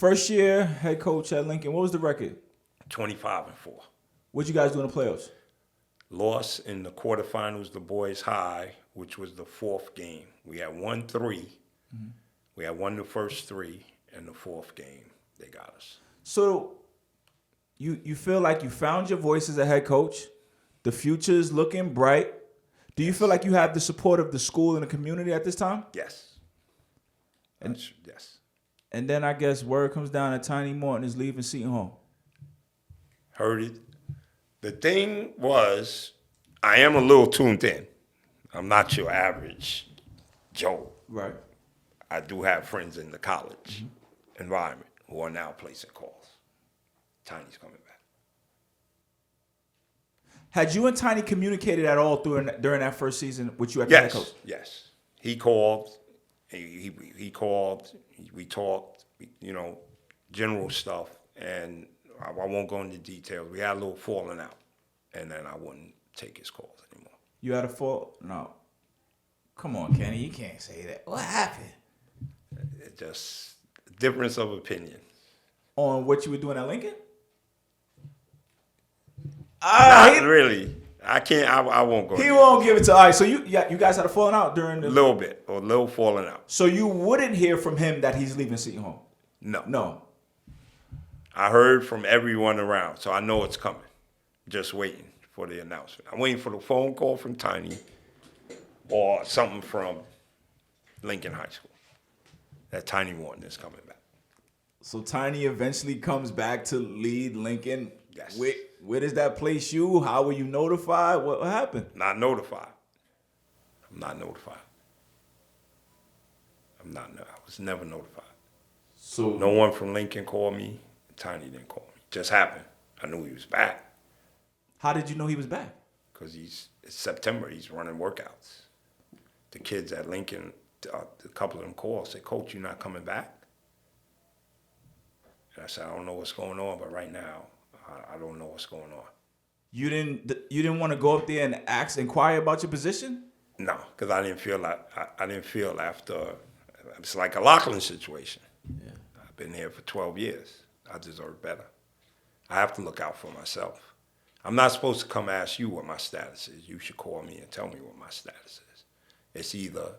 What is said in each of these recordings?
first year head coach at Lincoln, what was the record? 25-4. What'd you guys do in the playoffs? Lost in the quarterfinals to Boys High, which was the fourth game. We had won 3. Mm-hmm. We had won the first 3, and the fourth game, they got us. So you feel like you found your voice as a head coach. The future is looking bright. Do you feel like you have the support of the school and the community at this time? Yes. Yes. And then I guess word comes down that Tiny Morton is leaving Seton Hall. Heard it. The thing was, I am a little tuned in. I'm not your average Joe. Right. I do have friends in the college environment who are now placing calls. Tiny's coming back. Had you and Tiny communicated at all during that first season with you at the head coach? Yes. He called. He called. We talked, general stuff. And I won't go into details. We had a little falling out. And then I wouldn't take his calls anymore. You had a fall? No. Come on, Kenny. You can't say that. What happened? It just difference of opinion. On what you were doing at Lincoln? Not really. I can't. I won't go. He won't give it to. All right. So you guys had a falling out during the. A little falling out. So you wouldn't hear from him that he's leaving Seton Hall? No. I heard from everyone around, so I know it's coming. Just waiting for the announcement. I'm waiting for the phone call from Tiny or something from Lincoln High School that Tiny Morton is coming back. So Tiny eventually comes back to lead Lincoln. Yes. Where does that place you? How were you notified? What happened? Not notified. I'm not notified. I was never notified. So no one from Lincoln called me. Tiny didn't call me. Just happened. I knew he was back. How did you know he was back? Because it's September. He's running workouts. The kids at Lincoln, a couple of them called, said, "Coach, you not coming back?" And I said, "I don't know what's going on, but right now, I don't know what's going on." You didn't want to go up there and inquire about your position? No, because I didn't feel after. It's like a Lachlan situation. Yeah. I've been here for 12 years. I deserve better. I have to look out for myself. I'm not supposed to come ask you what my status is. You should call me and tell me what my status is. It's either,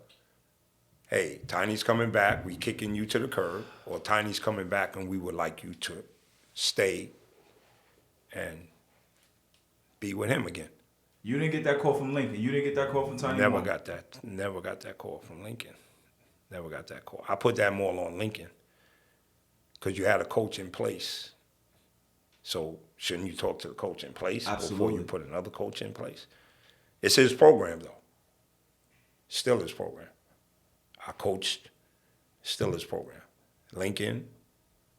hey, Tiny's coming back, we kicking you to the curb, or Tiny's coming back and we would like you to stay and be with him again. You didn't get that call from Lincoln. You didn't get that call from Tiny. Never got that call from Lincoln. Never got that call. I put that more on Lincoln because you had a coach in place. So shouldn't you talk to the coach in place before you put another coach in place? It's his program, though. Still his program. I coached, still his program. Lincoln,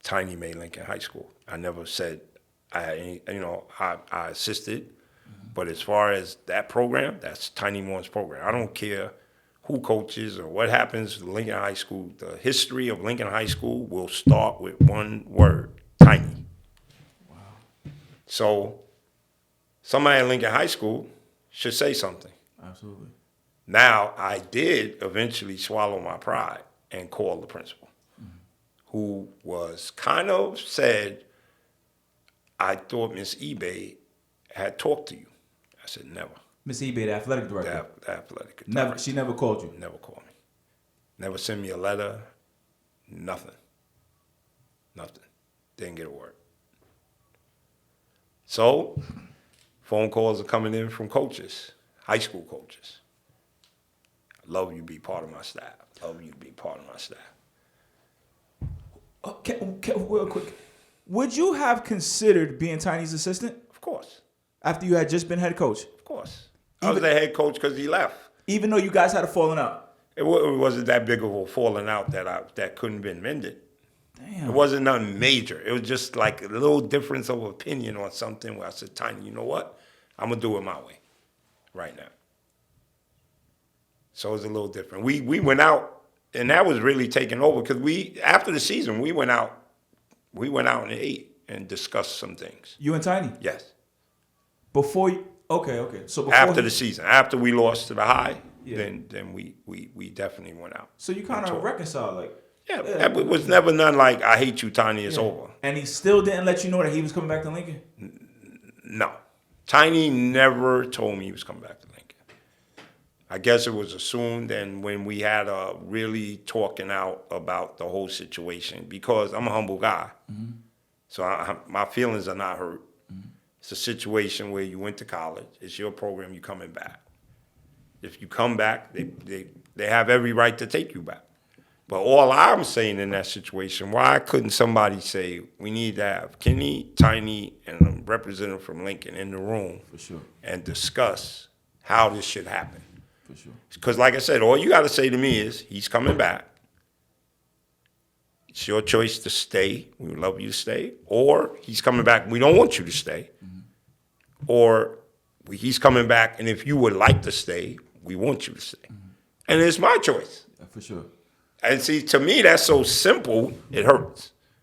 Tiny made Lincoln High School. I never said I had any, I assisted. But as far as that program, that's Tiny Morton's program. I don't care who coaches or what happens to Lincoln High School. The history of Lincoln High School will start with one word, Tiny. So somebody at Lincoln High School should say something. Absolutely. Now, I did eventually swallow my pride and call the principal, who was kind of said, "I thought Miss eBay had talked to you." I said, "Never." Miss eBay, the athletic director? The athletic director. Never. She never called you? Never called me. Never sent me a letter. Nothing. Didn't get a word. So, phone calls are coming in from coaches, high school coaches. "I'd love you to be part of my staff. Love you to be part of my staff." Okay, real quick. Would you have considered being Tiny's assistant? Of course. After you had just been head coach? Of course. I was the head coach because he left. Even though you guys had a falling out? It wasn't that big of a falling out that couldn't have been mended. Damn. It wasn't nothing major. It was just like a little difference of opinion on something where I said, "Tiny, you know what? I'm going to do it my way right now." So it was a little different. We went out, and that was really taking over because after the season, we went out and ate and discussed some things. You and Tiny? Yes. Before you, okay. So before after the season, after we lost to the High, Yeah. then we definitely went out. So you kind of reconciled, like? Yeah, it was never none like, I hate you, Tiny, it's over. And he still didn't let you know that he was coming back to Lincoln? No. Tiny never told me he was coming back to Lincoln. I guess it was assumed, and when we had really talking out about the whole situation, because I'm a humble guy, so my feelings are not hurt. It's a situation where you went to college, it's your program, you're coming back. If you come back, they have every right to take you back. But all I'm saying in that situation, why couldn't somebody say, we need to have Kenny, Tiny, and a representative from Lincoln in the room For sure. and discuss how this should happen? For sure. Because like I said, all you got to say to me is, he's coming back. It's your choice to stay. We would love you to stay. Or he's coming back. We don't want you to stay. Or he's coming back, and if you would like to stay, we want you to stay. And it's my choice. For sure. And see, to me, that's so simple, it hurts.